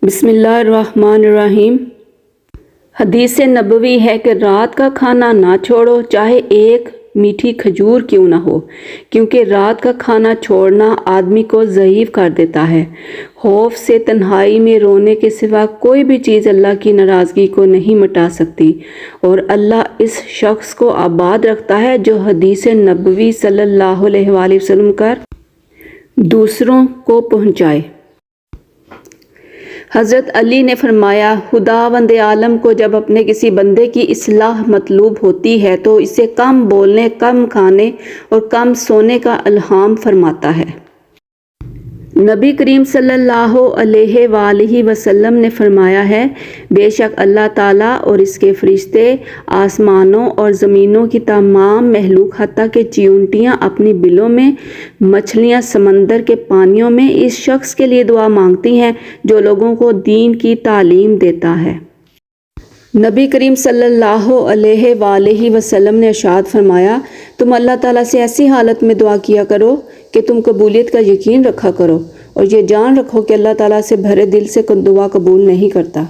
بسم اللہ الرحمن الرحیم۔ حدیث نبوی ہے کہ رات کا کھانا نہ چھوڑو، چاہے ایک میٹھی کھجور کیوں نہ ہو، کیونکہ رات کا کھانا چھوڑنا آدمی کو ضعیف کر دیتا ہے۔ خوف سے تنہائی میں رونے کے سوا کوئی بھی چیز اللہ کی ناراضگی کو نہیں مٹا سکتی، اور اللہ اس شخص کو آباد رکھتا ہے جو حدیث نبوی صلی اللہ علیہ وآلہ وسلم کر دوسروں کو پہنچائے۔ حضرت علی نے فرمایا، خداوند عالم کو جب اپنے کسی بندے کی اصلاح مطلوب ہوتی ہے تو اسے کم بولنے، کم کھانے اور کم سونے کا الہام فرماتا ہے۔ نبی کریم صلی اللہ علیہ وآلہ وسلم نے فرمایا ہے، بے شک اللہ تعالیٰ اور اس کے فرشتے آسمانوں اور زمینوں کی تمام مخلوق حتیٰ کہ چیونٹیاں اپنی بلوں میں، مچھلیاں سمندر کے پانیوں میں اس شخص کے لیے دعا مانگتی ہیں جو لوگوں کو دین کی تعلیم دیتا ہے۔ نبی کریم صلی اللہ علیہ وآلہ وسلم نے ارشاد فرمایا، تم اللہ تعالیٰ سے ایسی حالت میں دعا کیا کرو کہ تم قبولیت کا یقین رکھا کرو، اور یہ جان رکھو کہ اللہ تعالیٰ سے بھرے دل سے کوئی دعا قبول نہیں کرتا۔